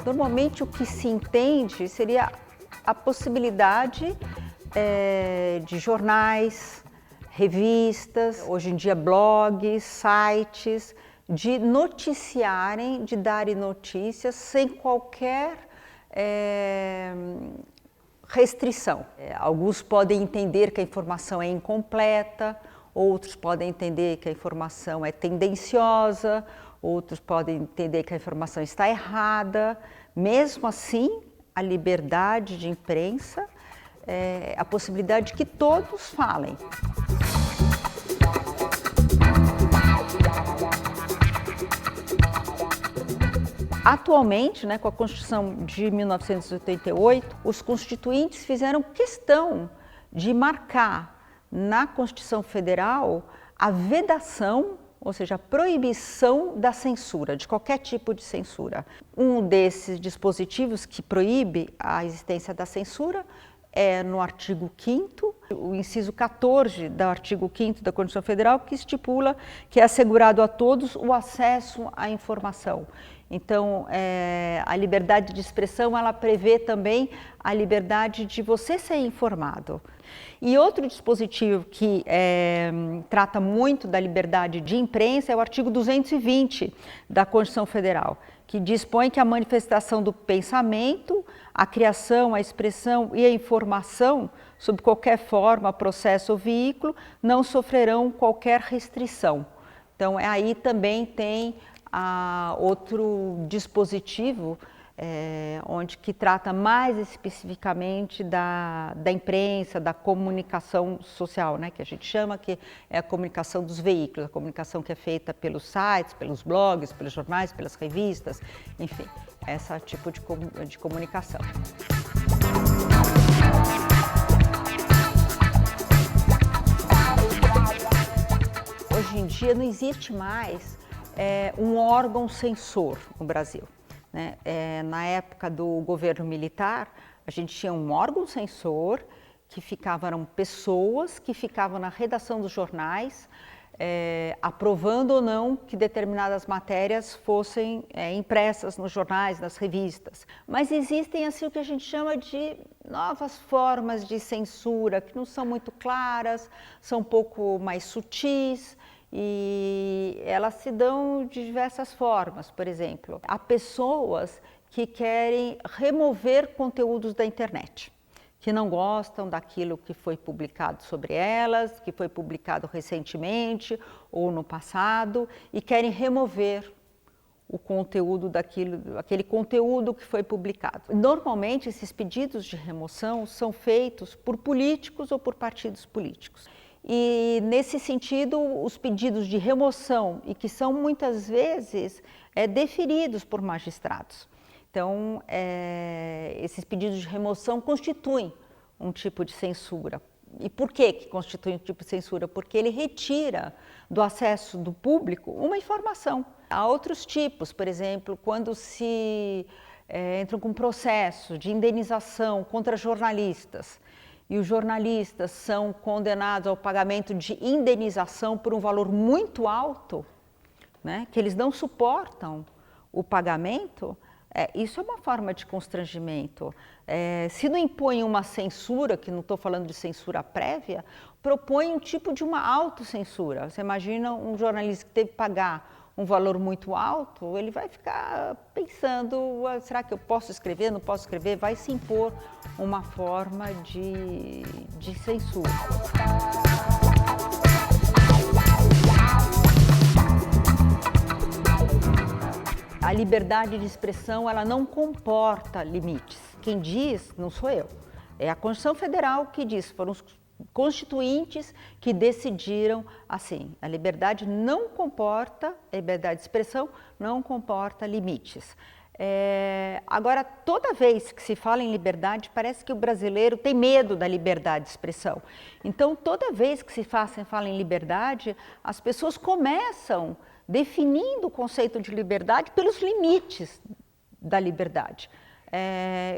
Normalmente o que se entende seria a possibilidade de jornais, revistas, hoje em dia blogs, sites, de noticiarem, de darem notícias sem qualquer restrição. Alguns podem entender que a informação é incompleta, outros podem entender que a informação é tendenciosa, outros podem entender que a informação está errada. Mesmo assim, a liberdade de imprensa é a possibilidade de que todos falem. Atualmente, com a Constituição de 1988, os constituintes fizeram questão de marcar na Constituição Federal a vedação, ou seja, a proibição da censura, de qualquer tipo de censura. Um desses dispositivos que proíbe a existência da censura é no artigo 5º, o inciso 14 do artigo 5º da Constituição Federal, que estipula que é assegurado a todos o acesso à informação. Então, a liberdade de expressão, ela prevê também a liberdade de você ser informado. E outro dispositivo que trata muito da liberdade de imprensa é o artigo 220 da Constituição Federal, que dispõe que a manifestação do pensamento, a criação, a expressão e a informação, sob qualquer forma, processo ou veículo, não sofrerão qualquer restrição. Então, aí também tem outro dispositivo onde que trata mais especificamente da imprensa, da comunicação social, que a gente chama, que é a comunicação dos veículos, a comunicação que é feita pelos sites, pelos blogs, pelos jornais, pelas revistas, enfim, esse tipo de comunicação. Hoje em dia não existe mais um órgão censor no Brasil. Na época do governo militar, a gente tinha um órgão censor, eram pessoas que ficavam na redação dos jornais, aprovando ou não que determinadas matérias fossem impressas nos jornais, nas revistas. Mas existem assim o que a gente chama de novas formas de censura, que não são muito claras, são um pouco mais sutis, e elas se dão de diversas formas. Por exemplo, há pessoas que querem remover conteúdos da internet, que não gostam daquilo que foi publicado sobre elas, que foi publicado recentemente ou no passado, e querem remover o conteúdo aquele conteúdo que foi publicado. Normalmente, esses pedidos de remoção são feitos por políticos ou por partidos políticos. E, nesse sentido, os pedidos de remoção, e que são muitas vezes deferidos por magistrados. Então, esses pedidos de remoção constituem um tipo de censura. E por que constitui um tipo de censura? Porque ele retira do acesso do público uma informação. Há outros tipos, por exemplo, quando se entram com processo de indenização contra jornalistas, e os jornalistas são condenados ao pagamento de indenização por um valor muito alto, que eles não suportam o pagamento, isso é uma forma de constrangimento. Se não impõe uma censura, que não estou falando de censura prévia, propõe um tipo de uma autocensura. Você imagina um jornalista que teve que pagar um valor muito alto, ele vai ficar pensando, será que eu posso escrever, não posso escrever? Vai se impor uma forma de censura. A liberdade de expressão, ela não comporta limites. Quem diz não sou eu, é a Constituição Federal que diz, foram os constituintes que decidiram assim, a liberdade não comporta, a liberdade de expressão não comporta limites. Agora, toda vez que se fala em liberdade, parece que o brasileiro tem medo da liberdade de expressão. Então, toda vez que se fala em liberdade, as pessoas começam definindo o conceito de liberdade pelos limites da liberdade.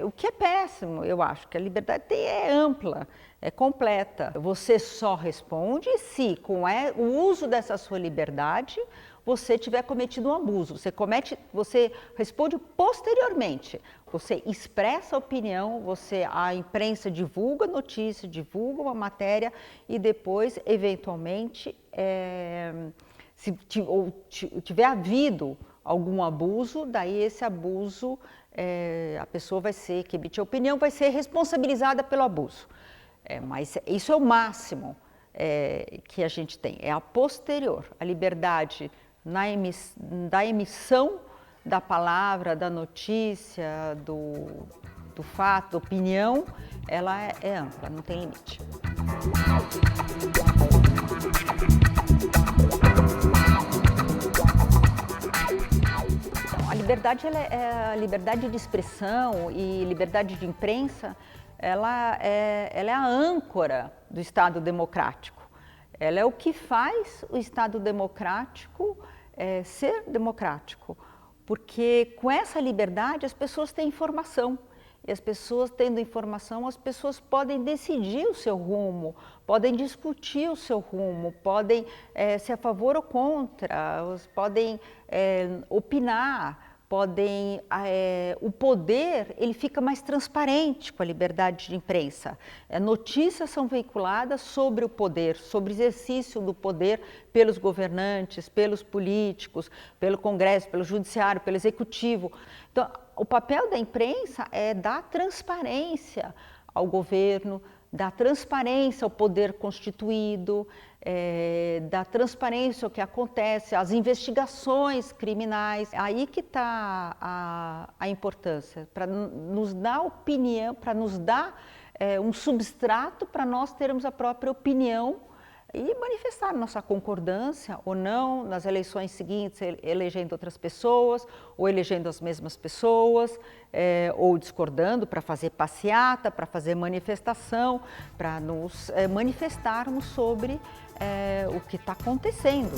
O que é péssimo, eu acho, que a liberdade é ampla, é completa. Você só responde se, com o uso dessa sua liberdade, você tiver cometido um abuso. Você responde posteriormente. Você expressa a opinião, a imprensa divulga a notícia, divulga uma matéria e depois, eventualmente, se tiver havido algum abuso, daí esse abuso, a pessoa que emitiu a opinião vai ser responsabilizada pelo abuso. Mas isso é o máximo que a gente tem, é a posterior, a liberdade da emissão da palavra, da notícia, do fato, da opinião, ela é ampla, não tem limite. Então, a liberdade de expressão e liberdade de imprensa, ela é a âncora do Estado democrático. Ela é o que faz o Estado democrático ser democrático, porque com essa liberdade as pessoas têm informação, e as pessoas tendo informação, as pessoas podem decidir o seu rumo, podem discutir o seu rumo, podem ser a favor ou contra, podem opinar, o poder ele fica mais transparente com a liberdade de imprensa. Notícias são veiculadas sobre o poder, sobre o exercício do poder pelos governantes, pelos políticos, pelo Congresso, pelo Judiciário, pelo Executivo. Então, o papel da imprensa é dar transparência ao governo, dar transparência ao poder constituído, da transparência ao que acontece, às investigações criminais. Aí que está a importância, para nos dar opinião, para nos dar um substrato para nós termos a própria opinião e manifestar nossa concordância ou não nas eleições seguintes, elegendo outras pessoas, ou elegendo as mesmas pessoas, ou discordando para fazer passeata, para fazer manifestação, para nos manifestarmos sobre o que está acontecendo.